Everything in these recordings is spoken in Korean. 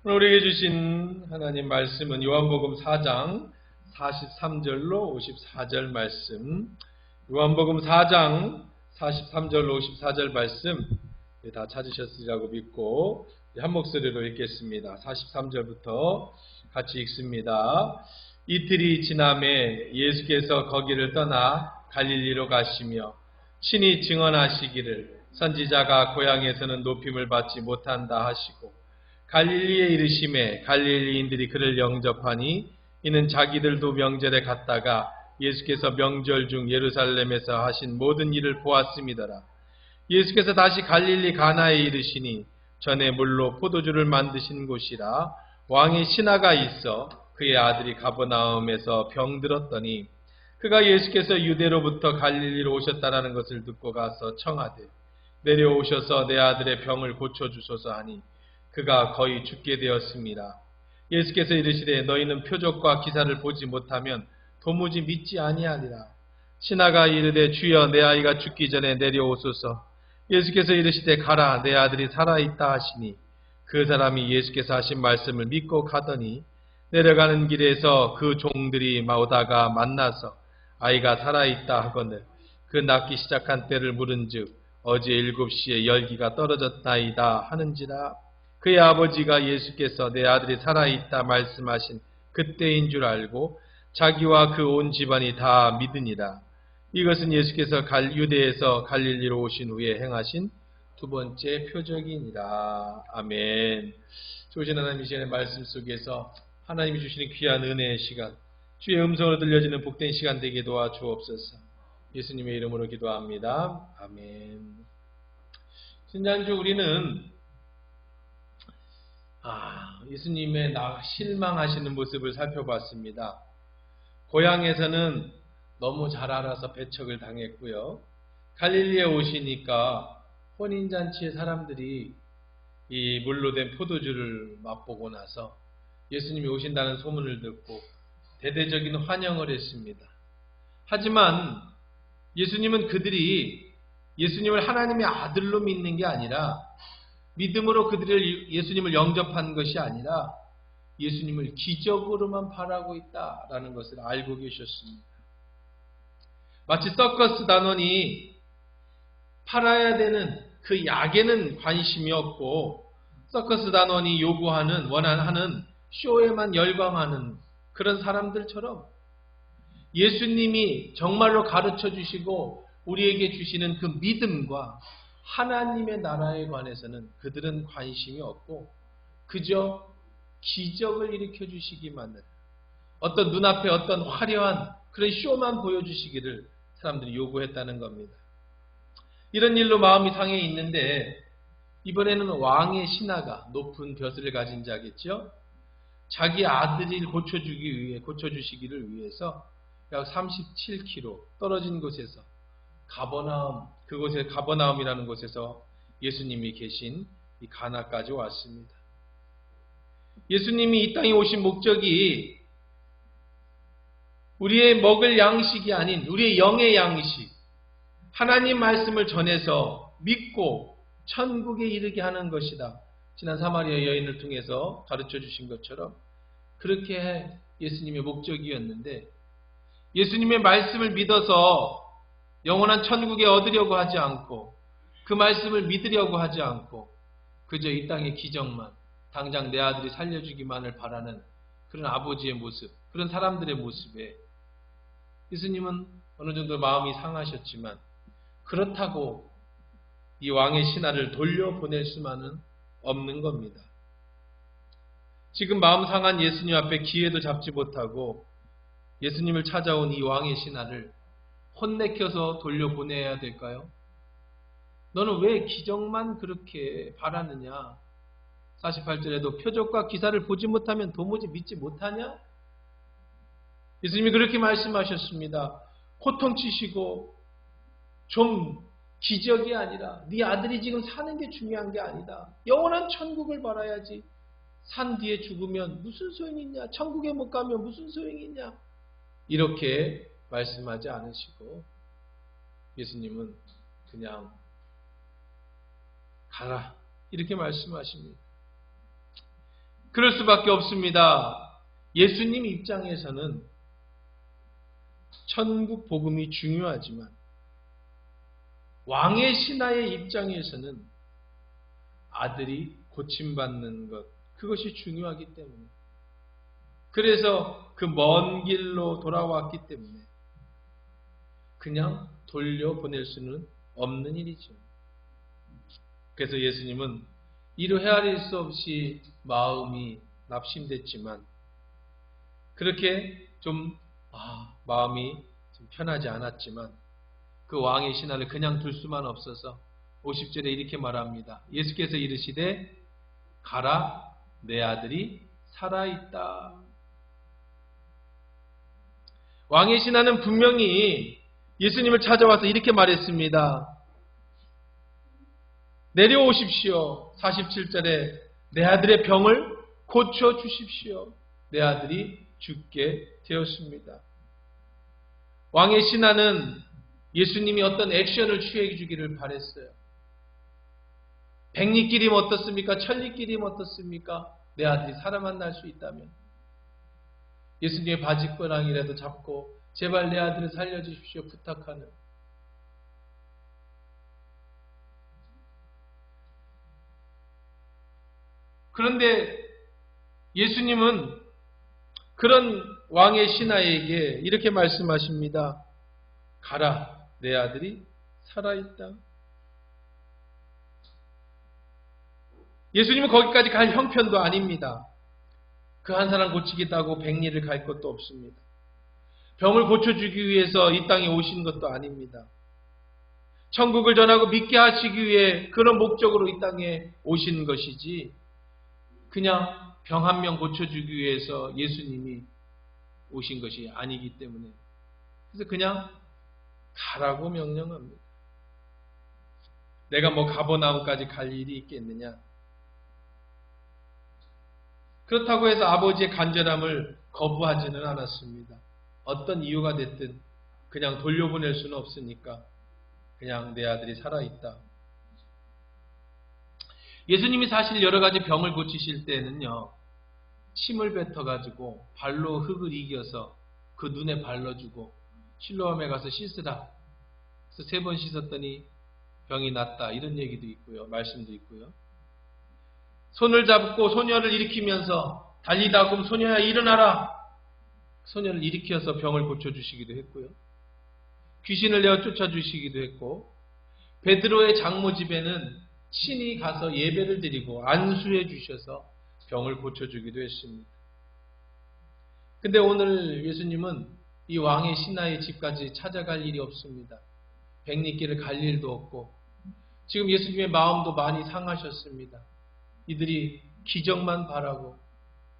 오늘 우리에게 주신 하나님 말씀은 요한복음 4장 43절로 54절 말씀. 요한복음 4장 43절로 54절 말씀 다 찾으셨으리라고 믿고 한 목소리로 읽겠습니다. 43절부터 같이 읽습니다. 이틀이 지남에 예수께서 거기를 떠나 갈릴리로 가시며 친히 증언하시기를 선지자가 고향에서는 높임을 받지 못한다 하시고 갈릴리에 이르심에 갈릴리인들이 그를 영접하니 이는 자기들도 명절에 갔다가 예수께서 명절 중 예루살렘에서 하신 모든 일을 보았음이더라. 예수께서 다시 갈릴리 가나에 이르시니 전에 물로 포도주를 만드신 곳이라 왕의 신하가 있어 그의 아들이 가버나움에서 병들었더니 그가 예수께서 유대로부터 갈릴리로 오셨다라는 것을 듣고 가서 청하되 내려오셔서 내 아들의 병을 고쳐주소서 하니 그가 거의 죽게 되었습니다. 예수께서 이르시되 너희는 표적과 기사를 보지 못하면 도무지 믿지 아니하리라. 신하가 이르되 주여 내 아이가 죽기 전에 내려오소서. 예수께서 이르시되 가라 내 아들이 살아있다 하시니 그 사람이 예수께서 하신 말씀을 믿고 가더니 내려가는 길에서 그 종들이 오다가 만나서 아이가 살아있다 하거늘 그 낳기 시작한 때를 물은즉 어제 7시에 열기가 떨어졌나이다 하는지라. 그의 아버지가 예수께서 내 아들이 살아있다 말씀하신 그때인 줄 알고 자기와 그 온 집안이 다 믿으니라. 이것은 예수께서 유대에서 갈릴리로 오신 후에 행하신 두 번째 표적이니라. 아멘. 좋으신 하나님 이 시간의 말씀 속에서 하나님이 주시는 귀한 은혜의 시간, 주의 음성으로 들려지는 복된 시간 되게 도와주옵소서. 예수님의 이름으로 기도합니다. 아멘. 지난주 우리는 예수님의 실망하시는 모습을 살펴봤습니다. 고향에서는 너무 잘 알아서 배척을 당했고요. 갈릴리에 오시니까 혼인잔치에 사람들이 이 물로 된 포도주를 맛보고 나서 예수님이 오신다는 소문을 듣고 대대적인 환영을 했습니다. 하지만 예수님은 그들이 예수님을 하나님의 아들로 믿는 게 아니라 믿음으로 그들을 예수님을 영접한 것이 아니라 예수님을 기적으로만 바라고 있다라는 것을 알고 계셨습니다. 마치 서커스 단원이 팔아야 되는 그 약에는 관심이 없고 서커스 단원이 원하는 쇼에만 열광하는 그런 사람들처럼 예수님이 정말로 가르쳐 주시고 우리에게 주시는 그 믿음과 하나님의 나라에 관해서는 그들은 관심이 없고 그저 기적을 일으켜 주시기만 해요. 어떤 눈앞에 어떤 화려한 그런 쇼만 보여주시기를 사람들이 요구했다는 겁니다. 이런 일로 마음이 상해 있는데 이번에는 왕의 신하가 높은 벼슬을 가진 자겠죠. 자기 아들을 고쳐주시기를 위해서 약 37km 떨어진 곳에서 가버나움이라는 곳에서 예수님이 계신 이 가나까지 왔습니다. 예수님이 이 땅에 오신 목적이 우리의 먹을 양식이 아닌 우리의 영의 양식, 하나님 말씀을 전해서 믿고 천국에 이르게 하는 것이다. 지난 사마리아 여인을 통해서 가르쳐 주신 것처럼 그렇게 예수님의 목적이었는데 예수님의 말씀을 믿어서 영원한 천국에 얻으려고 하지 않고 그 말씀을 믿으려고 하지 않고 그저 이 땅의 기적만 당장 내 아들이 살려주기만을 바라는 그런 아버지의 모습, 그런 사람들의 모습에 예수님은 어느 정도 마음이 상하셨지만 그렇다고 이 왕의 신하를 돌려보낼 수만은 없는 겁니다. 지금 마음 상한 예수님 앞에 기회도 잡지 못하고 예수님을 찾아온 이 왕의 신하를 혼내켜서 돌려보내야 될까요? 너는 왜 기적만 그렇게 바라느냐? 48절에도 표적과 기사를 보지 못하면 도무지 믿지 못하냐? 예수님이 그렇게 말씀하셨습니다. 호통치시고 좀 기적이 아니라 네 아들이 지금 사는 게 중요한 게 아니다. 영원한 천국을 바라야지. 산 뒤에 죽으면 무슨 소용이 있냐? 천국에 못 가면 무슨 소용이 있냐? 이렇게 말씀하지 않으시고 예수님은 그냥 가라 이렇게 말씀하십니다. 그럴 수밖에 없습니다. 예수님 입장에서는 천국 복음이 중요하지만 왕의 신하의 입장에서는 아들이 고침받는 것, 그것이 중요하기 때문에, 그래서 그 먼 길로 돌아왔기 때문에 그냥 돌려보낼 수는 없는 일이죠. 그래서 예수님은 이루 헤아릴 수 없이 마음이 납심됐지만 그렇게 좀 마음이 좀 편하지 않았지만 그 왕의 신하를 그냥 둘 수만 없어서 50절에 이렇게 말합니다. 예수께서 이르시되 가라, 내 아들이 살아있다. 왕의 신하는 분명히 예수님을 찾아와서 이렇게 말했습니다. 내려오십시오. 47절에 내 아들의 병을 고쳐주십시오. 내 아들이 죽게 되었습니다. 왕의 신하는 예수님이 어떤 액션을 취해 주기를 바랬어요. 백리끼리면 어떻습니까? 천리끼리면 어떻습니까? 내 아들이 살아만 날 수 있다면 예수님의 바지가랑이라도 잡고 제발 내 아들을 살려주십시오 부탁하는, 그런데 예수님은 그런 왕의 신하에게 이렇게 말씀하십니다. 가라, 내 아들이 살아있다. 예수님은 거기까지 갈 형편도 아닙니다. 그 한 사람 고치겠다고 백리를 갈 것도 없습니다. 병을 고쳐주기 위해서 이 땅에 오신 것도 아닙니다. 천국을 전하고 믿게 하시기 위해 그런 목적으로 이 땅에 오신 것이지 그냥 병 한 명 고쳐주기 위해서 예수님이 오신 것이 아니기 때문에, 그래서 그냥 가라고 명령합니다. 내가 뭐 가버나움까지 갈 일이 있겠느냐. 그렇다고 해서 아버지의 간절함을 거부하지는 않았습니다. 어떤 이유가 됐든 그냥 돌려보낼 수는 없으니까 그냥 내 아들이 살아있다. 예수님이 사실 여러 가지 병을 고치실 때는요, 침을 뱉어가지고 발로 흙을 이겨서 그 눈에 발라주고 실로암에 가서 씻으라. 그래서 3번 씻었더니 병이 낫다. 이런 얘기도 있고요. 말씀도 있고요. 손을 잡고 소녀를 일으키면서 달리다 금 소녀야 일어나라. 소녀를 일으켜서 병을 고쳐주시기도 했고요. 귀신을 내어 쫓아주시기도 했고, 베드로의 장모 집에는 친히 가서 예배를 드리고 안수해 주셔서 병을 고쳐주기도 했습니다. 근데 오늘 예수님은 이 왕의 신하의 집까지 찾아갈 일이 없습니다. 백리길을 갈 일도 없고, 지금 예수님의 마음도 많이 상하셨습니다. 이들이 기적만 바라고,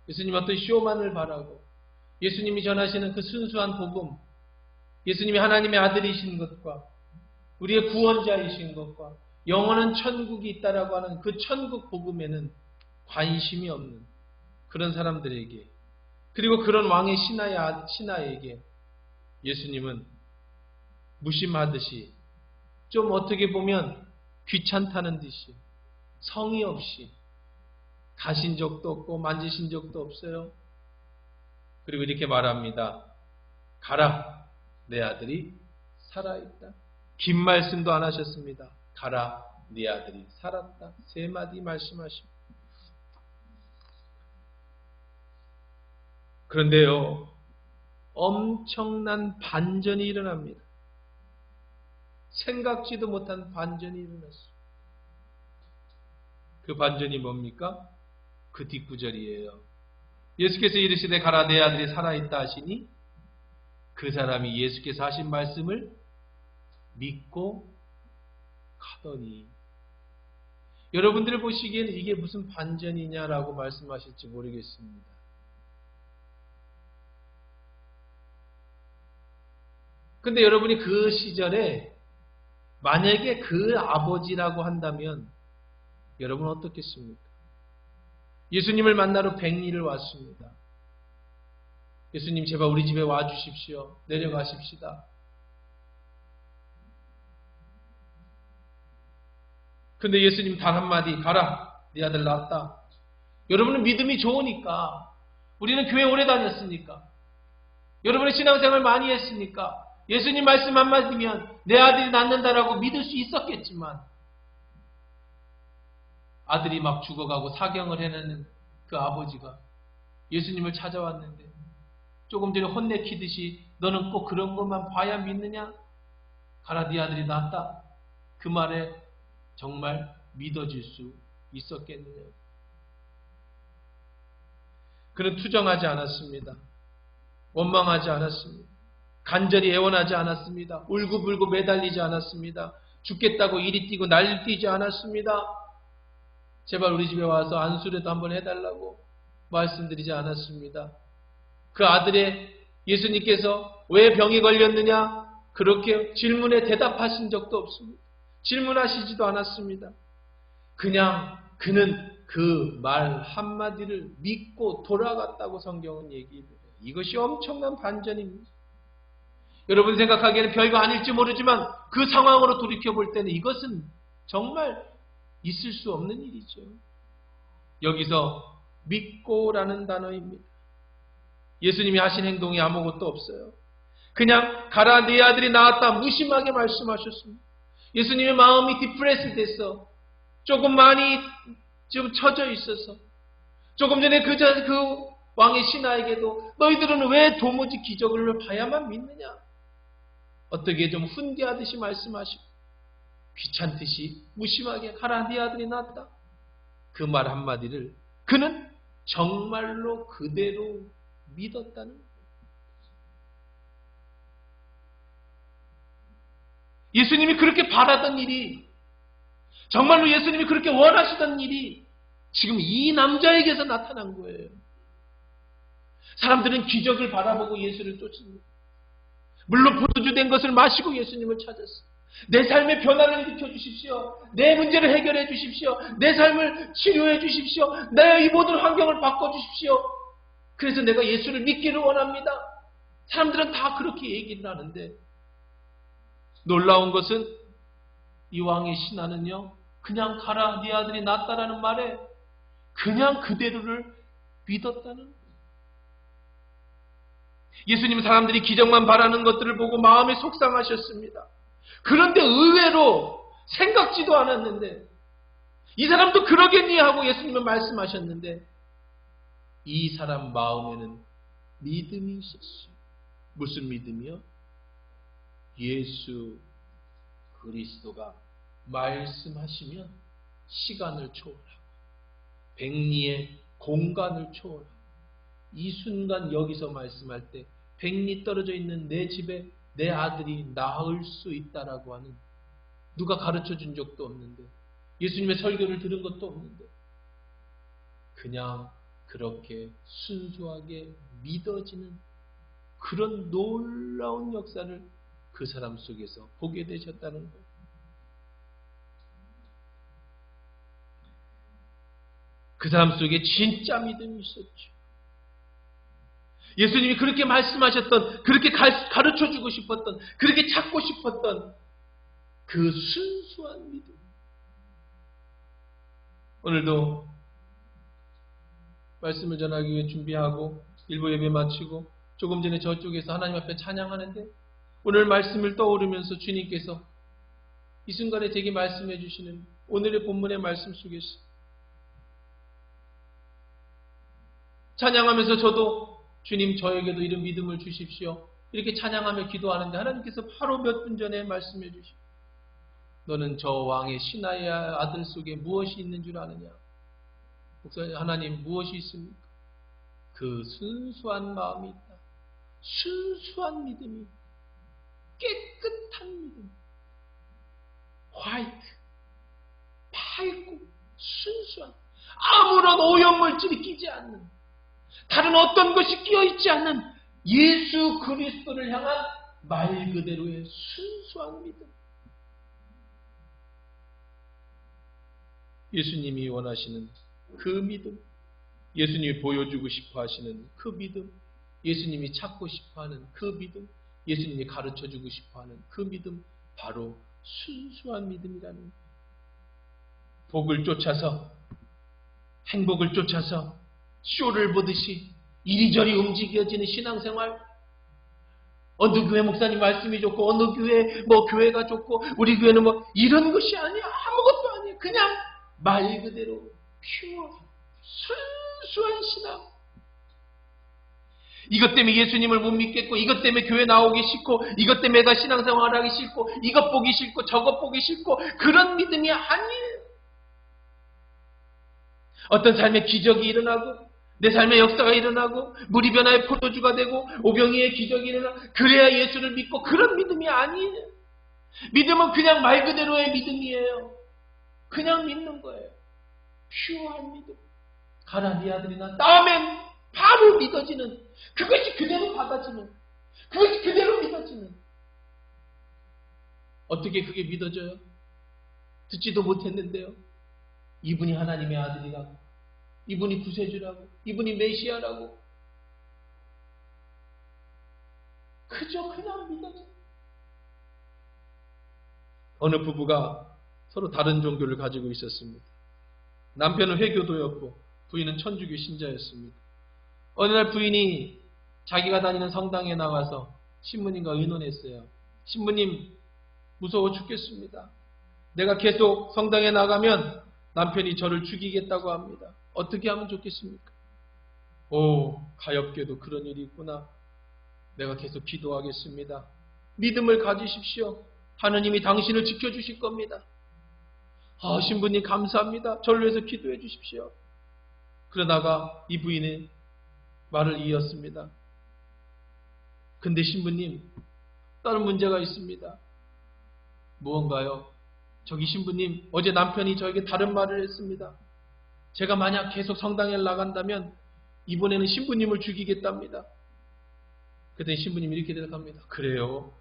예수님 어떤 쇼만을 바라고, 예수님이 전하시는 그 순수한 복음, 예수님이 하나님의 아들이신 것과 우리의 구원자이신 것과 영원한 천국이 있다라고 하는 그 천국 복음에는 관심이 없는 그런 사람들에게, 그리고 그런 왕의 신하에게 예수님은 무심하듯이, 좀 어떻게 보면 귀찮다는 듯이 성의 없이 가신 적도 없고 만지신 적도 없어요. 그리고 이렇게 말합니다. 가라, 내 아들이 살아있다. 긴 말씀도 안 하셨습니다. 가라, 네 아들이 살았다. 3마디 말씀하십니다. 그런데요, 엄청난 반전이 일어납니다. 생각지도 못한 반전이 일어났어요. 그 반전이 뭡니까? 그 뒷구절이에요. 예수께서 이르시되 가라, 내 아들이 살아있다 하시니 그 사람이 예수께서 하신 말씀을 믿고 가더니. 여러분들 보시기에는 이게 무슨 반전이냐라고 말씀하실지 모르겠습니다. 근데 여러분이 그 시절에 만약에 그 아버지라고 한다면 여러분 어떻겠습니까? 예수님을 만나러 백리를 왔습니다. 예수님 제발 우리 집에 와주십시오. 내려가십시다. 근데 예수님 단 한마디, 가라, 네 아들 낳았다. 여러분은 믿음이 좋으니까, 우리는 교회 오래 다녔으니까, 여러분의 신앙생활 많이 했으니까 예수님 말씀 한마디면 내 아들이 낫는다라고 믿을 수 있었겠지만, 아들이 막 죽어가고 사경을 해내는 그 아버지가 예수님을 찾아왔는데 조금 전에 혼내키듯이 너는 꼭 그런 것만 봐야 믿느냐? 가라, 네 아들이 낫다. 그 말에 정말 믿어질 수 있었겠느냐? 그는 투정하지 않았습니다. 원망하지 않았습니다. 간절히 애원하지 않았습니다. 울고불고 매달리지 않았습니다. 죽겠다고 이리 뛰고 난리 뛰지 않았습니다. 제발 우리 집에 와서 안수라도 한번 해달라고 말씀드리지 않았습니다. 그 아들의 예수님께서 왜 병이 걸렸느냐? 그렇게 질문에 대답하신 적도 없습니다. 질문하시지도 않았습니다. 그냥 그는 그 말 한마디를 믿고 돌아갔다고 성경은 얘기해요. 이것이 엄청난 반전입니다. 여러분 생각하기에는 별거 아닐지 모르지만 그 상황으로 돌이켜볼 때는 이것은 정말 있을 수 없는 일이죠. 여기서 믿고라는 단어입니다. 예수님이 하신 행동이 아무것도 없어요. 그냥 가라, 네 아들이 나았다 무심하게 말씀하셨습니다. 예수님의 마음이 디프레스 됐어. 조금 많이 좀 처져 있어서 조금 전에 그 왕의 신하에게도 너희들은 왜 도무지 기적을 봐야만 믿느냐? 어떻게 좀 훈계하듯이 말씀하시고 귀찮듯이 무심하게 가라, 네 아들이 낫다. 그 말 한마디를 그는 정말로 그대로 믿었다는 거예요. 예수님이 그렇게 바라던 일이, 정말로 예수님이 그렇게 원하시던 일이 지금 이 남자에게서 나타난 거예요. 사람들은 기적을 바라보고 예수를 쫓습니다. 물론 포도주 된 것을 마시고 예수님을 찾았어요. 내 삶의 변화를 일으켜 주십시오. 내 문제를 해결해 주십시오. 내 삶을 치료해 주십시오. 내 이 모든 환경을 바꿔 주십시오. 그래서 내가 예수를 믿기를 원합니다. 사람들은 다 그렇게 얘기를 하는데, 놀라운 것은 이 왕의 신하는요, 그냥 가라, 네 아들이 낫다라는 말에 그냥 그대로를 믿었다는 거예요. 예수님 사람들이 기적만 바라는 것들을 보고 마음이 속상하셨습니다. 그런데 의외로 생각지도 않았는데, 이 사람도 그러겠니 하고 예수님은 말씀하셨는데, 이 사람 마음에는 믿음이 있었어요. 무슨 믿음이요? 예수 그리스도가 말씀하시면 시간을 초월하고 백리의 공간을 초월하고, 이 순간 여기서 말씀할 때 백리 떨어져 있는 내 집에 내 아들이 나을 수 있다라고 하는, 누가 가르쳐 준 적도 없는데, 예수님의 설교를 들은 것도 없는데, 그냥 그렇게 순수하게 믿어지는 그런 놀라운 역사를 그 사람 속에서 보게 되셨다는 거예요. 그 사람 속에 진짜 믿음이 있었죠. 예수님이 그렇게 말씀하셨던, 그렇게 가르쳐주고 싶었던, 그렇게 찾고 싶었던 그 순수한 믿음. 오늘도 말씀을 전하기 위해 준비하고 일부 예배 마치고 조금 전에 저쪽에서 하나님 앞에 찬양하는데, 오늘 말씀을 떠오르면서 주님께서 이 순간에 제게 말씀해 주시는 오늘의 본문의 말씀 속에서 찬양하면서 저도 주님 저에게도 이런 믿음을 주십시오, 이렇게 찬양하며 기도하는데, 하나님께서 바로 몇 분 전에 말씀해 주시고, 너는 저 왕의 신하의 아들 속에 무엇이 있는 줄 아느냐? 목사님, 하나님 무엇이 있습니까? 그 순수한 마음이 있다. 순수한 믿음이, 깨끗한 믿음, 화이트, 밝고 순수한, 아무런 오염물질이 끼지 않는, 다른 어떤 것이 끼어있지 않는 예수 그리스도를 향한 말 그대로의 순수한 믿음. 예수님이 원하시는 그 믿음, 예수님이 보여주고 싶어 하시는 그 믿음, 예수님이 찾고 싶어 하는 그 믿음, 예수님이 가르쳐주고 싶어 하는 그 믿음, 바로 순수한 믿음이라는 거예요. 복을 쫓아서 행복을 쫓아서 쇼를 보듯이 이리저리 움직여지는 신앙생활. 어느 교회 목사님 말씀이 좋고 어느 교회 교회가 좋고 우리 교회는 이런 것이 아니야. 아무것도 아니야. 그냥 말 그대로 퓨어 순수한 신앙. 이것 때문에 예수님을 못 믿겠고, 이것 때문에 교회 나오기 싫고, 이것 때문에 내가 신앙생활 하기 싫고, 이것 보기 싫고, 저것 보기 싫고, 그런 믿음이 아니에요. 어떤 삶의 기적이 일어나고, 내 삶의 역사가 일어나고, 물이 변화의 포도주가 되고, 오병이의 기적이 일어나, 그래야 예수를 믿고, 그런 믿음이 아니에요. 믿음은 그냥 말 그대로의 믿음이에요. 그냥 믿는 거예요. 퓨어한 믿음. 가라 네 아들이 낳았다. 아멘. 바로 믿어지는, 그것이 그대로 받아지는, 그것이 그대로 믿어지는. 어떻게 그게 믿어져요? 듣지도 못했는데요. 이분이 하나님의 아들이라고, 이분이 구세주라고, 이분이 메시아라고. 그저 그냥 믿어져. 어느 부부가 서로 다른 종교를 가지고 있었습니다. 남편은 회교도였고 부인은 천주교 신자였습니다. 어느 날 부인이 자기가 다니는 성당에 나가서 신부님과 의논했어요. 신부님, 무서워 죽겠습니다. 내가 계속 성당에 나가면 남편이 저를 죽이겠다고 합니다. 어떻게 하면 좋겠습니까? 오, 가엾게도 그런 일이 있구나. 내가 계속 기도하겠습니다. 믿음을 가지십시오. 하느님이 당신을 지켜주실 겁니다. 아, 신부님 감사합니다. 저를 위해서 기도해 주십시오. 그러다가 이 부인의 말을 이었습니다. 근데 신부님, 다른 문제가 있습니다. 무언가요? 저기 신부님, 어제 남편이 저에게 다른 말을 했습니다. 제가 만약 계속 성당에 나간다면 이번에는 신부님을 죽이겠답니다. 그랬더니 신부님이 이렇게 대답합니다. 그래요?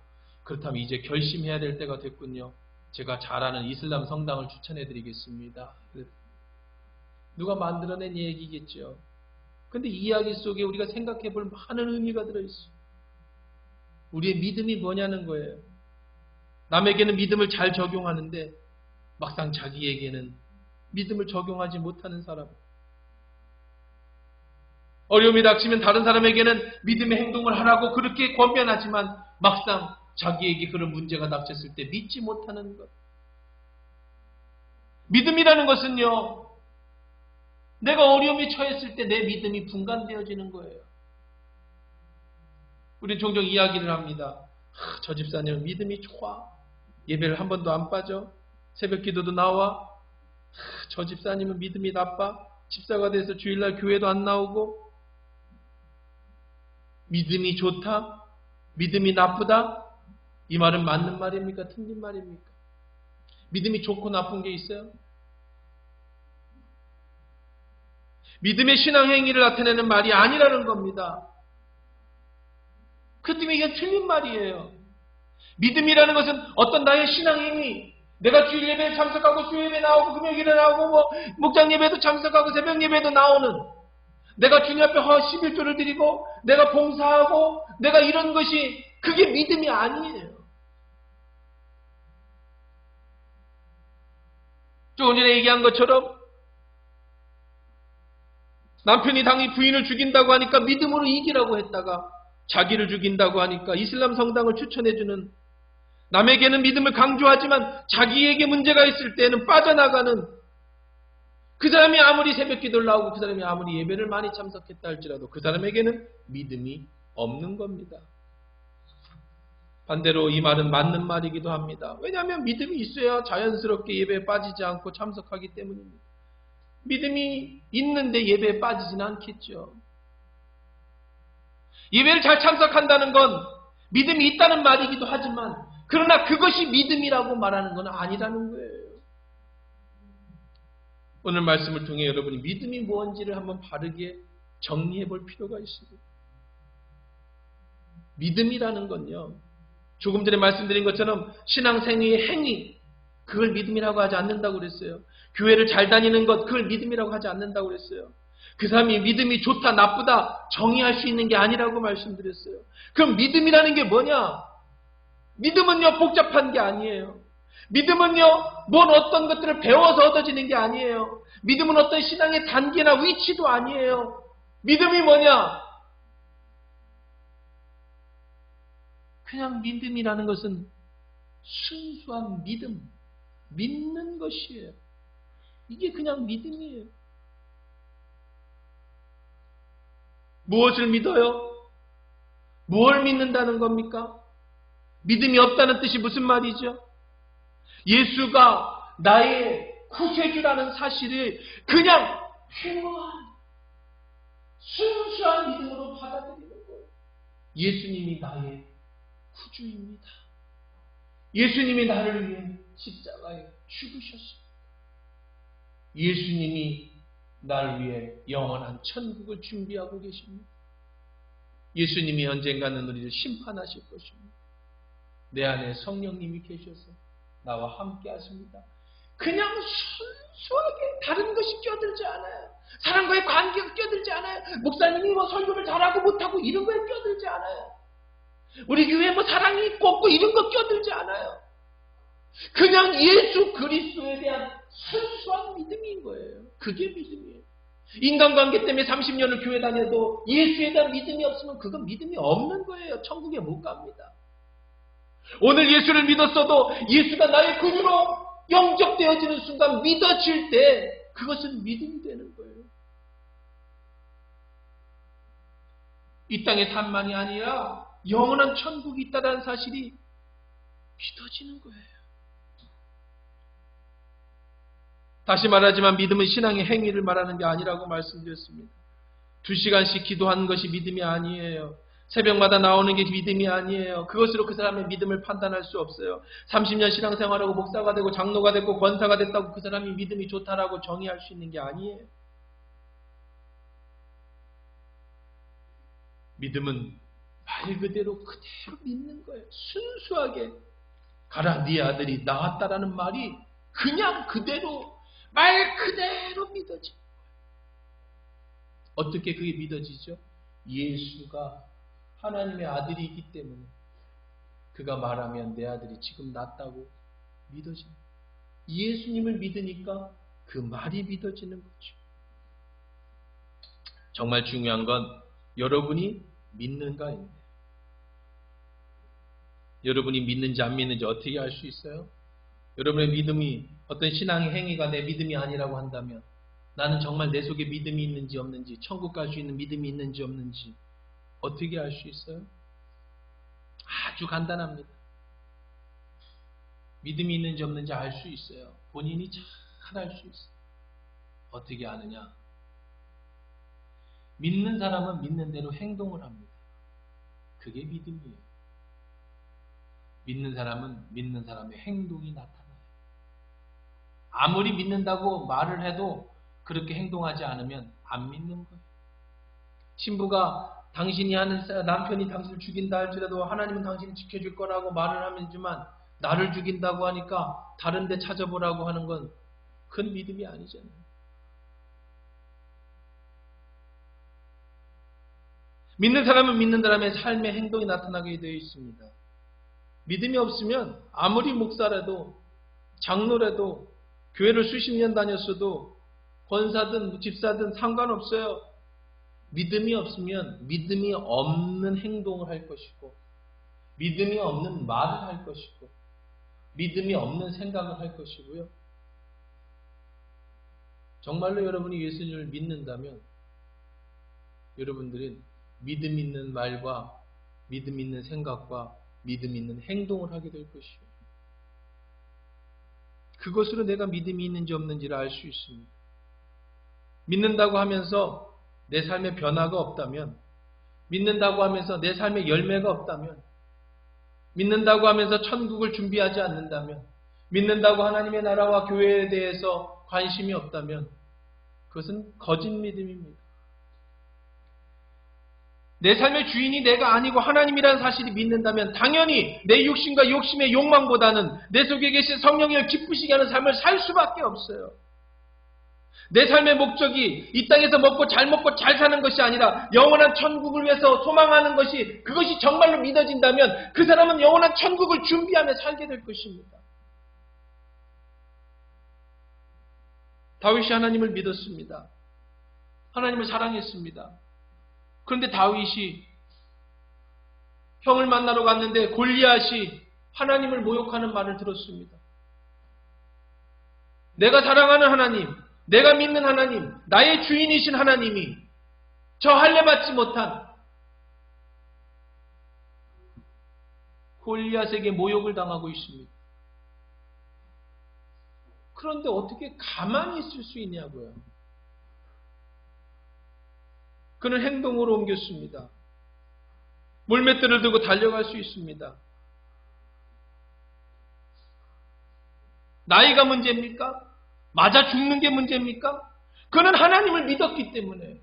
그렇다면 이제 결심해야 될 때가 됐군요. 제가 잘 아는 이슬람 성당을 추천해 드리겠습니다. 누가 만들어낸 얘기겠죠. 근데 이 이야기 속에 우리가 생각해 볼 많은 의미가 들어있어요. 우리의 믿음이 뭐냐는 거예요. 남에게는 믿음을 잘 적용하는데 막상 자기에게는 믿음을 적용하지 못하는 사람. 어려움이 닥치면 다른 사람에게는 믿음의 행동을 하라고 그렇게 권면하지만 막상 자기에게 그런 문제가 닥쳤을 때 믿지 못하는 것. 믿음이라는 것은요, 내가 어려움에 처했을 때 내 믿음이 분간되어지는 거예요. 우리는 종종 이야기를 합니다. 저 집사님은 믿음이 좋아. 예배를 한 번도 안 빠져. 새벽 기도도 나와. 저 집사님은 믿음이 나빠. 집사가 돼서 주일날 교회도 안 나오고. 믿음이 좋다? 믿음이 나쁘다? 이 말은 맞는 말입니까? 틀린 말입니까? 믿음이 좋고 나쁜 게 있어요? 믿음의 신앙 행위를 나타내는 말이 아니라는 겁니다. 그 때문에 이게 틀린 말이에요. 믿음이라는 것은 어떤 나의 신앙 행위, 내가 주일 예배에 참석하고 수요 예배 나오고 금요 예배 나오고 목장 예배도 참석하고 새벽 예배도 나오는, 내가 주님 앞에 11조를 드리고 내가 봉사하고 내가 이런 것이, 그게 믿음이 아니에요. 조금 전에 얘기한 것처럼 남편이 당연히 부인을 죽인다고 하니까 믿음으로 이기라고 했다가 자기를 죽인다고 하니까 이슬람 성당을 추천해주는, 남에게는 믿음을 강조하지만 자기에게 문제가 있을 때는 빠져나가는, 그 사람이 아무리 새벽 기도를 나오고 그 사람이 아무리 예배를 많이 참석했다 할지라도 그 사람에게는 믿음이 없는 겁니다. 반대로 이 말은 맞는 말이기도 합니다. 왜냐하면 믿음이 있어야 자연스럽게 예배에 빠지지 않고 참석하기 때문입니다. 믿음이 있는데 예배에 빠지지는 않겠죠. 예배를 잘 참석한다는 건 믿음이 있다는 말이기도 하지만, 그러나 그것이 믿음이라고 말하는 건 아니라는 거예요. 오늘 말씀을 통해 여러분이 믿음이 뭔지를 한번 바르게 정리해 볼 필요가 있습니다. 믿음이라는 건요, 조금 전에 말씀드린 것처럼 신앙생활의 행위, 그걸 믿음이라고 하지 않는다고 그랬어요. 교회를 잘 다니는 것, 그걸 믿음이라고 하지 않는다고 그랬어요. 그 사람이 믿음이 좋다 나쁘다 정의할 수 있는 게 아니라고 말씀드렸어요. 그럼 믿음이라는 게 뭐냐? 믿음은요 복잡한 게 아니에요. 믿음은요, 뭔 어떤 것들을 배워서 얻어지는 게 아니에요. 믿음은 어떤 신앙의 단계나 위치도 아니에요. 믿음이 뭐냐? 그냥 믿음이라는 것은 순수한 믿음, 믿는 것이에요. 이게 그냥 믿음이에요. 무엇을 믿어요? 무엇을 믿는다는 겁니까? 믿음이 없다는 뜻이 무슨 말이죠? 예수가 나의 구세주라는 사실을 그냥 평범한 순수한 믿음으로 받아들이는 거예요. 예수님이 나의 구주입니다. 예수님이 나를 위해 십자가에 죽으셨습니다. 예수님이 나를 위해 영원한 천국을 준비하고 계십니다. 예수님이 언젠가는 우리를 심판하실 것입니다. 내 안에 성령님이 계셔서 나와 함께 하십니다. 그냥 순수하게 다른 것이 껴들지 않아요. 사람과의 관계가 껴들지 않아요. 목사님이 뭐 설교를 잘하고 못하고 이런 거에 껴들지 않아요. 우리 교회에 뭐 사랑이 있고 없고 이런 거 껴들지 않아요. 그냥 예수 그리스도에 대한 순수한 믿음인 거예요. 그게 믿음이에요. 인간관계 때문에 30년을 교회 다녀도 예수에 대한 믿음이 없으면 그건 믿음이 없는 거예요. 천국에 못 갑니다. 오늘 예수를 믿었어도 예수가 나의 구주로 영접되어지는 순간 믿어질 때 그것은 믿음이 되는 거예요. 이 땅의 삶만이 아니라 영원한 천국이 있다는 사실이 믿어지는 거예요. 다시 말하지만 믿음은 신앙의 행위를 말하는 게 아니라고 말씀드렸습니다. 2시간씩 기도하는 것이 믿음이 아니에요. 새벽마다 나오는 게 믿음이 아니에요. 그것으로 그 사람의 믿음을 판단할 수 없어요. 30년 신앙생활하고 목사가 되고 장로가 됐고 권사가 됐다고 그 사람이 믿음이 좋다라고 정의할 수 있는 게 아니에요. 믿음은 말 그대로 믿는 거예요. 순수하게 가라 네 아들이 나왔다라는 말이 그냥 그대로 말 그대로 믿어져요. 어떻게 그게 믿어지죠? 예수가 하나님의 아들이기 때문에 그가 말하면 내 아들이 지금 낫다고 믿어집니다. 예수님을 믿으니까 그 말이 믿어지는 거죠. 정말 중요한 건 여러분이 믿는가입니다. 여러분이 믿는지 안 믿는지 어떻게 알 수 있어요? 여러분의 믿음이 어떤 신앙의 행위가 내 믿음이 아니라고 한다면 나는 정말 내 속에 믿음이 있는지 없는지 천국 갈 수 있는 믿음이 있는지 없는지 어떻게 알 수 있어요? 아주 간단합니다. 믿음이 있는지 없는지 알 수 있어요. 본인이 잘 알 수 있어요. 어떻게 아느냐? 믿는 사람은 믿는 대로 행동을 합니다. 그게 믿음이에요. 믿는 사람은 믿는 사람의 행동이 나타나요. 아무리 믿는다고 말을 해도 그렇게 행동하지 않으면 안 믿는 거예요. 신부가 당신이 하는 남편이 당신을 죽인다 할지라도 하나님은 당신을 지켜줄 거라고 말을 하지만 나를 죽인다고 하니까 다른 데 찾아보라고 하는 건 그건 믿음이 아니잖아요. 믿는 사람은 믿는 사람의 삶의 행동이 나타나게 되어 있습니다. 믿음이 없으면 아무리 목사라도 장로라도 교회를 수십 년 다녔어도 권사든 집사든 상관없어요. 믿음이 없으면 믿음이 없는 행동을 할 것이고 믿음이 없는 말을 할 것이고 믿음이 없는 생각을 할 것이고요. 정말로 여러분이 예수님을 믿는다면 여러분들은 믿음 있는 말과 믿음 있는 생각과 믿음 있는 행동을 하게 될 것이에요. 그것으로 내가 믿음이 있는지 없는지를 알 수 있습니다. 믿는다고 하면서 내 삶에 변화가 없다면, 믿는다고 하면서 내 삶에 열매가 없다면, 믿는다고 하면서 천국을 준비하지 않는다면, 믿는다고 하나님의 나라와 교회에 대해서 관심이 없다면 그것은 거짓 믿음입니다. 내 삶의 주인이 내가 아니고 하나님이라는 사실이 믿는다면 당연히 내 육신과 욕심의 욕망보다는 내 속에 계신 성령을 기쁘시게 하는 삶을 살 수밖에 없어요. 내 삶의 목적이 이 땅에서 먹고 잘 사는 것이 아니라 영원한 천국을 위해서 소망하는 것이 그것이 정말로 믿어진다면 그 사람은 영원한 천국을 준비하며 살게 될 것입니다. 다윗이 하나님을 믿었습니다. 하나님을 사랑했습니다. 그런데 다윗이 형을 만나러 갔는데 골리앗이 하나님을 모욕하는 말을 들었습니다. 내가 사랑하는 하나님, 내가 믿는 하나님, 나의 주인이신 하나님이 저 할례받지 못한 골리앗에게 모욕을 당하고 있습니다. 그런데 어떻게 가만히 있을 수 있냐고요. 그는 행동으로 옮겼습니다. 물맷돌을 들고 달려갈 수 있습니다. 나이가 문제입니까? 맞아 죽는 게 문제입니까? 그는 하나님을 믿었기 때문에,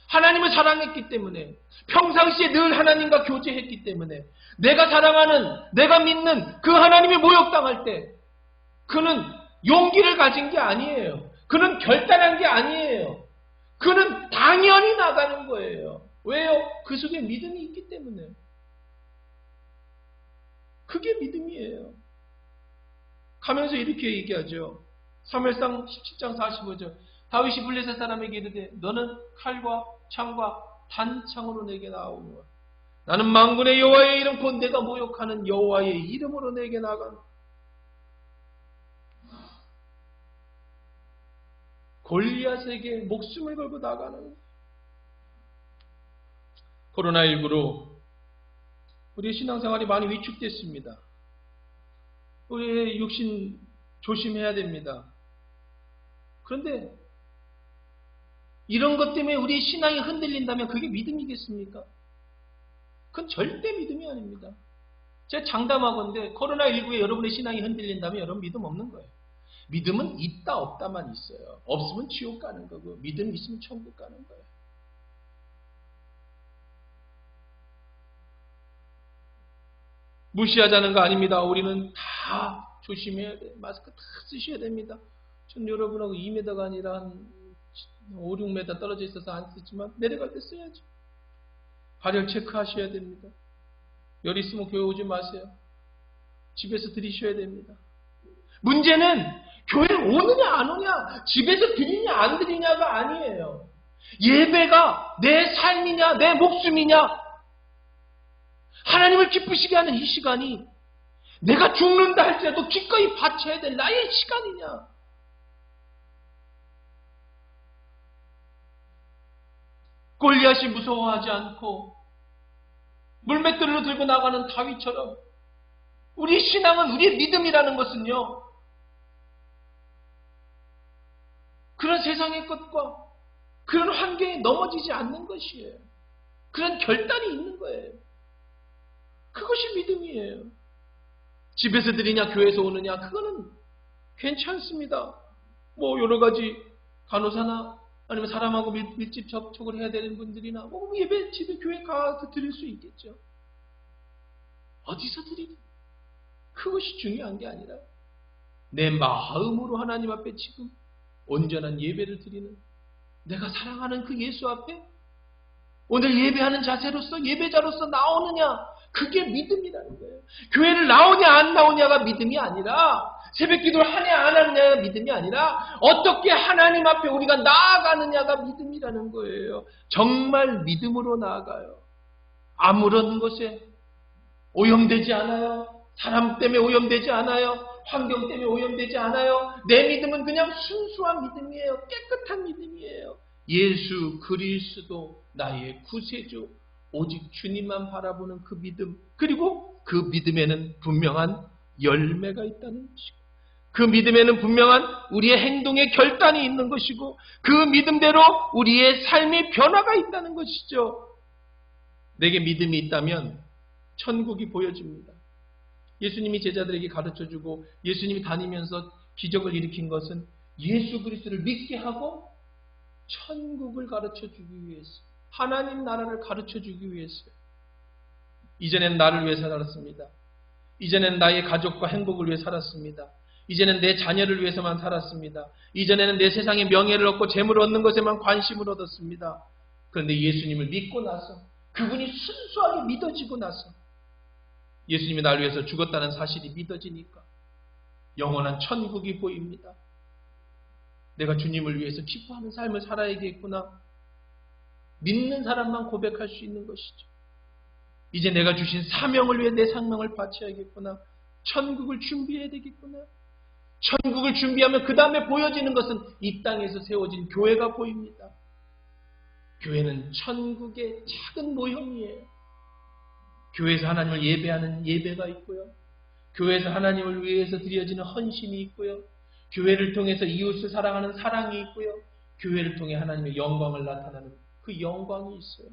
하나님을 사랑했기 때문에, 평상시에 늘 하나님과 교제했기 때문에, 내가 사랑하는, 내가 믿는 그 하나님이 모욕당할 때 그는 용기를 가진 게 아니에요. 그는 결단한 게 아니에요. 그는 당연히 나가는 거예요. 왜요? 그 속에 믿음이 있기 때문에. 그게 믿음이에요. 가면서 이렇게 얘기하죠. 사무엘상 17장 45절. 다윗이 블레셋 사람에게 이르되 너는 칼과 창과 단창으로 내게 나오노라. 나는 만군의 여호와의 이름 곧 내가 모욕하는 여호와의 이름으로 내게 나가노라. 골리앗에게 목숨을 걸고 나가는. 코로나19로 우리의 신앙생활이 많이 위축됐습니다. 우리의 육신 조심해야 됩니다. 그런데 이런 것 때문에 우리의 신앙이 흔들린다면 그게 믿음이겠습니까? 그건 절대 믿음이 아닙니다. 제가 장담하건대 코로나19에 여러분의 신앙이 흔들린다면 여러분 믿음 없는 거예요. 믿음은 있다 없다만 있어요. 없으면 지옥 가는 거고 믿음이 있으면 천국 가는 거예요. 무시하자는 거 아닙니다. 우리는 다 조심해야 돼요. 마스크 다 쓰셔야 됩니다. 전 여러분하고 2m가 아니라 한 5, 6m 떨어져 있어서 안 쓰지만 내려갈 때 써야죠. 발열 체크하셔야 됩니다. 열 있으면 교회 오지 마세요. 집에서 드리셔야 됩니다. 문제는 교회 오느냐 안 오냐, 집에서 드리냐 안 드리냐가 아니에요. 예배가 내 삶이냐 내 목숨이냐, 하나님을 기쁘시게 하는 이 시간이 내가 죽는다 할지라도 기꺼이 바쳐야 될 나의 시간이냐. 골리앗이 무서워하지 않고 물맷돌로 들고 나가는 다윗처럼 우리의 신앙은, 우리의 믿음이라는 것은요, 그런 세상의 것과 그런 환경에 넘어지지 않는 것이에요. 그런 결단이 있는 거예요. 그것이 믿음이에요. 집에서 드리냐 교회에서 오느냐 그거는 괜찮습니다. 뭐 여러 가지 간호사나 아니면 사람하고 밀집 접촉을 해야 되는 분들이나 뭐 예배 집에 교회 가서 드릴 수 있겠죠. 어디서 드리든 그것이 중요한 게 아니라 내 마음으로 하나님 앞에 지금 온전한 예배를 드리는, 내가 사랑하는 그 예수 앞에 오늘 예배하는 자세로서 예배자로서 나오느냐, 그게 믿음이라는 거예요. 교회를 나오냐 안 나오냐가 믿음이 아니라, 새벽기도를 하냐 안 하느냐가 믿음이 아니라 어떻게 하나님 앞에 우리가 나아가느냐가 믿음이라는 거예요. 정말 믿음으로 나아가요. 아무런 것에 오염되지 않아요. 사람 때문에 오염되지 않아요. 환경 때문에 오염되지 않아요. 내 믿음은 그냥 순수한 믿음이에요. 깨끗한 믿음이에요. 예수 그리스도 나의 구세주, 오직 주님만 바라보는 그 믿음, 그리고 그 믿음에는 분명한 열매가 있다는 것이고, 그 믿음에는 분명한 우리의 행동의 결단이 있는 것이고, 그 믿음대로 우리의 삶의 변화가 있다는 것이죠. 내게 믿음이 있다면 천국이 보여집니다. 예수님이 제자들에게 가르쳐주고 예수님이 다니면서 기적을 일으킨 것은 예수 그리스도를 믿게 하고 천국을 가르쳐주기 위해서, 하나님 나라를 가르쳐주기 위해서요. 이전엔 나를 위해 살았습니다. 이전엔 나의 가족과 행복을 위해 살았습니다. 이제는 내 자녀를 위해서만 살았습니다. 이전에는 내 세상의 명예를 얻고 재물을 얻는 것에만 관심을 얻었습니다. 그런데 예수님을 믿고 나서, 그분이 순수하게 믿어지고 나서 예수님이 나를 위해서 죽었다는 사실이 믿어지니까 영원한 천국이 보입니다. 내가 주님을 위해서 기뻐하는 삶을 살아야겠구나. 믿는 사람만 고백할 수 있는 것이죠. 이제 내가 주신 사명을 위해 내 생명을 바쳐야겠구나. 천국을 준비해야 되겠구나. 천국을 준비하면 그 다음에 보여지는 것은 이 땅에서 세워진 교회가 보입니다. 교회는 천국의 작은 모형이에요. 교회에서 하나님을 예배하는 예배가 있고요. 교회에서 하나님을 위해서 드려지는 헌신이 있고요. 교회를 통해서 이웃을 사랑하는 사랑이 있고요. 교회를 통해 하나님의 영광을 나타나는 그 영광이 있어요.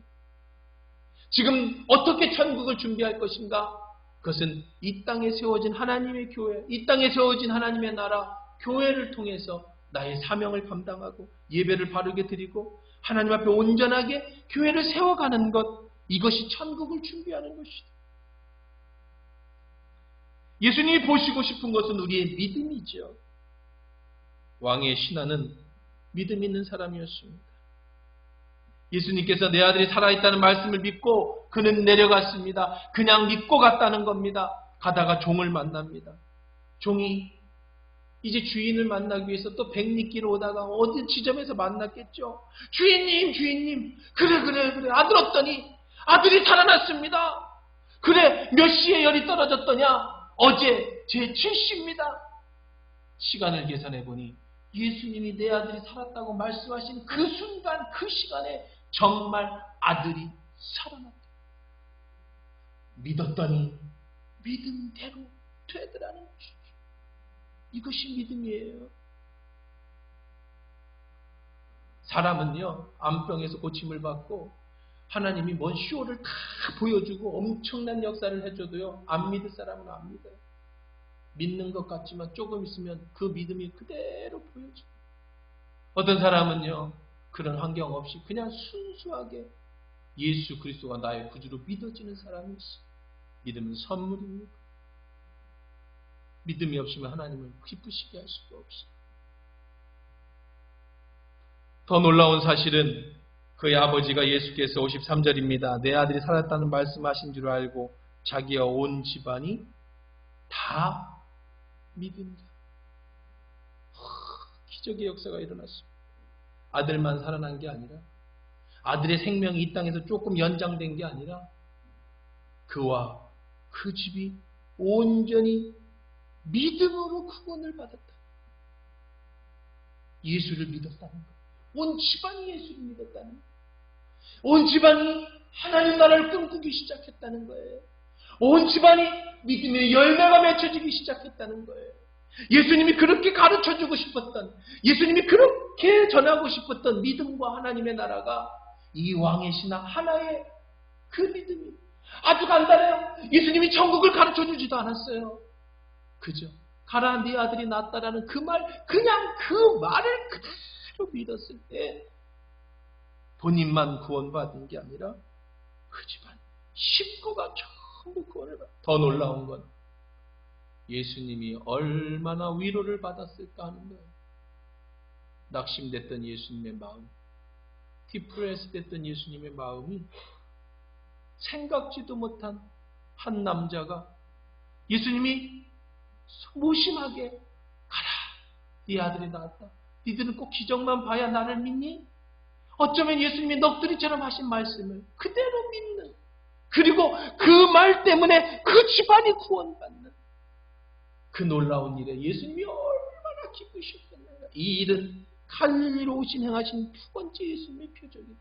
지금 어떻게 천국을 준비할 것인가? 그것은 이 땅에 세워진 하나님의 교회, 이 땅에 세워진 하나님의 나라, 교회를 통해서 나의 사명을 감당하고 예배를 바르게 드리고 하나님 앞에 온전하게 교회를 세워가는 것, 이것이 천국을 준비하는 것이다. 예수님이 보시고 싶은 것은 우리의 믿음이죠. 왕의 신하는 믿음 있는 사람이었습니다. 예수님께서 내 아들이 살아있다는 말씀을 믿고 그는 내려갔습니다. 그냥 믿고 갔다는 겁니다. 가다가 종을 만납니다. 종이 이제 주인을 만나기 위해서 또 백리길을 오다가 어디 지점에서 만났겠죠. 주인님, 그래 아들 어떠니? 아들이 살아났습니다. 그래, 몇 시에 열이 떨어졌더냐? 어제 제 7시입니다. 시간을 계산해 보니 예수님이 내 아들이 살았다고 말씀하신 그 순간, 그 시간에 정말 아들이 살아났다. 믿었더니 믿음대로 되더라는 것이죠. 이것이 믿음이에요. 사람은요, 암병에서 고침을 받고 하나님이 뭔 쇼를 다 보여주고 엄청난 역사를 해줘도요, 안 믿을 사람은 안 믿어요. 믿는 것 같지만 조금 있으면 그 믿음이 그대로 보여져요. 어떤 사람은요, 그런 환경 없이 그냥 순수하게 예수 그리스도가 나의 구주로 믿어지는 사람이 있어요. 믿음은 선물입니다. 믿음이 없으면 하나님을 기쁘시게 할 수가 없어요. 더 놀라운 사실은 그의 아버지가 예수께서 53절입니다. 내 아들이 살았다는 말씀하신 줄 알고 자기와 온 집안이 다 믿은다. 기적의 역사가 일어났습니다. 아들만 살아난 게 아니라, 아들의 생명이 이 땅에서 조금 연장된 게 아니라 그와 그 집이 온전히 믿음으로 구원을 받았다. 예수를 믿었다는 것. 온 집안이 예수를 믿었다는 것. 온 집안이 하나님 나라를 꿈꾸기 시작했다는 거예요. 온 집안이 믿음의 열매가 맺혀지기 시작했다는 거예요. 예수님이 그렇게 가르쳐주고 싶었던, 예수님이 그렇게 전하고 싶었던 믿음과 하나님의 나라가 이 왕의 신하 하나의 그 믿음이 아주 간단해요. 예수님이 천국을 가르쳐주지도 않았어요. 그죠? 가라, 네 아들이 낫다라는 그 말, 그냥 그 말을 그대로 믿었을 때 본인만 구원받은 게 아니라 그 집안 식구가 전부 구원을 받았어요. 더 놀라운 건 예수님이 얼마나 위로를 받았을까 하는 거예요. 낙심됐던 예수님의 마음, 디프레스 됐던 예수님의 마음이 생각지도 못한 한 남자가 예수님이 무심하게 가라, 네 아들이 나왔다. 니들은 꼭 기적만 봐야 나를 믿니? 어쩌면 예수님이 넋두리처럼 하신 말씀을 그대로 믿는, 그리고 그 말 때문에 그 집안이 구원받는 그 놀라운 일에 예수님이 얼마나 기쁘셨겠는가. 이 일은 갈릴리로 오신 행하신 두 번째 예수님의 표적입니다.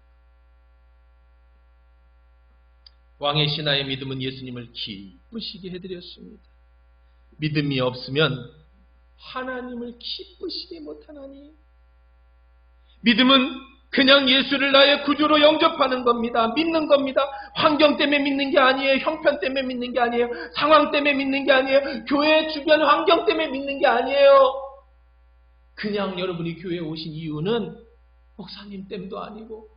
왕의 신하의 믿음은 예수님을 기쁘시게 해드렸습니다. 믿음이 없으면 하나님을 기쁘시게 못하나니. 믿음은 그냥 예수를 나의 구주로 영접하는 겁니다. 믿는 겁니다. 환경 때문에 믿는 게 아니에요. 형편 때문에 믿는 게 아니에요. 상황 때문에 믿는 게 아니에요. 교회 주변 환경 때문에 믿는 게 아니에요. 그냥 여러분이 교회에 오신 이유는 목사님 때문도 아니고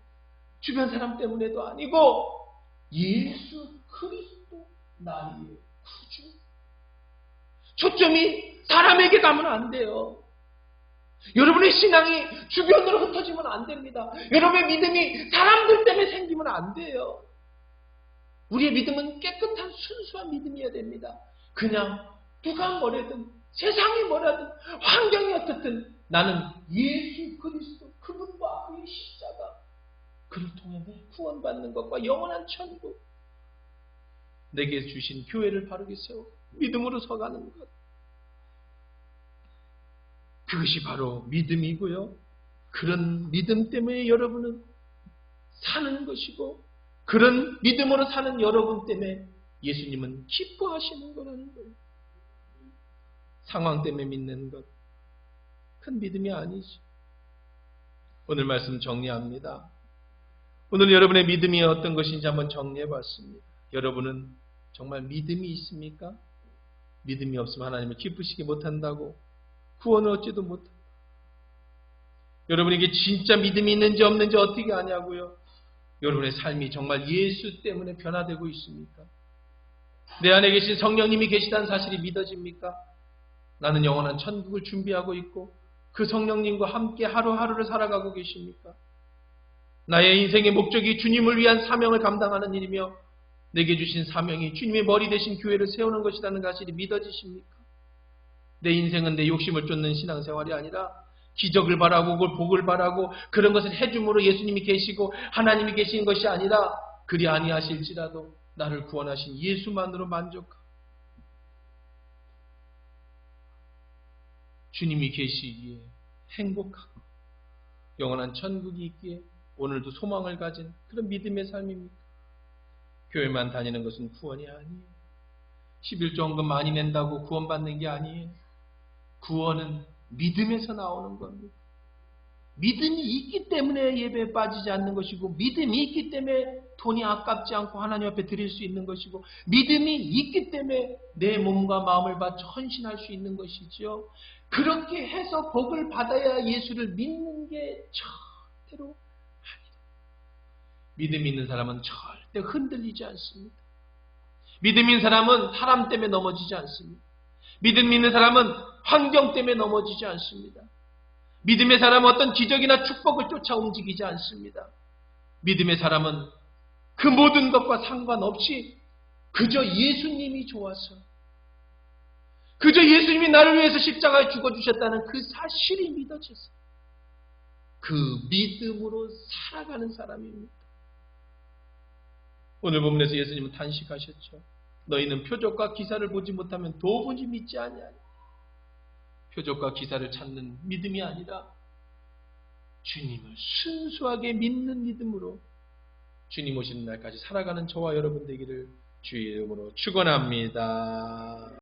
주변 사람 때문에도 아니고 예수 그리스도 나의 구주. 초점이 사람에게 가면 안 돼요. 여러분의 신앙이 주변으로 흩어지면 안 됩니다. 여러분의 믿음이 사람들 때문에 생기면 안 돼요. 우리의 믿음은 깨끗한 순수한 믿음이어야 됩니다. 그냥 누가 뭐래든 세상이 뭐라든 환경이 어떻든 나는 예수 그리스도 그분과 그의 십자가 그를 통해 내 구원받는 것과 영원한 천국 내게 주신 교회를 바르게 세워 믿음으로 서가는 것 그것이 바로 믿음이고요. 그런 믿음 때문에 여러분은 사는 것이고 그런 믿음으로 사는 여러분 때문에 예수님은 기뻐하시는 거라는 거예요. 상황 때문에 믿는 것 큰 믿음이 아니지. 오늘 말씀 정리합니다. 오늘 여러분의 믿음이 어떤 것인지 한번 정리해 봤습니다. 여러분은 정말 믿음이 있습니까? 믿음이 없으면 하나님을 기쁘시게 못한다고 구원을 얻지도 못한다. 여러분에게 진짜 믿음이 있는지 없는지 어떻게 아냐고요? 여러분의 삶이 정말 예수 때문에 변화되고 있습니까? 내 안에 계신 성령님이 계시다는 사실이 믿어집니까? 나는 영원한 천국을 준비하고 있고 그 성령님과 함께 하루하루를 살아가고 계십니까? 나의 인생의 목적이 주님을 위한 사명을 감당하는 일이며 내게 주신 사명이 주님의 머리 대신 교회를 세우는 것이라는 사실이 믿어지십니까? 내 인생은 내 욕심을 쫓는 신앙생활이 아니라 기적을 바라고 복을 바라고 그런 것을 해줌으로 예수님이 계시고 하나님이 계신 것이 아니라 그리 아니하실지라도 나를 구원하신 예수만으로 만족하고 주님이 계시기에 행복하고 영원한 천국이 있기에 오늘도 소망을 가진 그런 믿음의 삶입니까? 교회만 다니는 것은 구원이 아니에요. 11조원금 많이 낸다고 구원받는 게 아니에요. 구원은 믿음에서 나오는 겁니다. 믿음이 있기 때문에 예배에 빠지지 않는 것이고 믿음이 있기 때문에 돈이 아깝지 않고 하나님 앞에 드릴 수 있는 것이고 믿음이 있기 때문에 내 몸과 마음을 바쳐 헌신할 수 있는 것이죠. 그렇게 해서 복을 받아야 예수를 믿는 게 절대로 아니다. 믿음 있는 사람은 절대 흔들리지 않습니다. 믿음 있는 사람은 사람 때문에 넘어지지 않습니다. 믿음 있는 사람은 환경 때문에 넘어지지 않습니다. 믿음의 사람은 어떤 기적이나 축복을 쫓아 움직이지 않습니다. 믿음의 사람은 그 모든 것과 상관없이 그저 예수님이 좋아서 그저 예수님이 나를 위해서 십자가에 죽어주셨다는 그 사실이 믿어져서 그 믿음으로 살아가는 사람입니다. 오늘 본문에서 예수님은 탄식하셨죠. 너희는 표적과 기사를 보지 못하면 도무지 믿지 아니하니. 표적과 기사를 찾는 믿음이 아니라 주님을 순수하게 믿는 믿음으로 주님 오시는 날까지 살아가는 저와 여러분 되기를 주의 이름으로 축원합니다.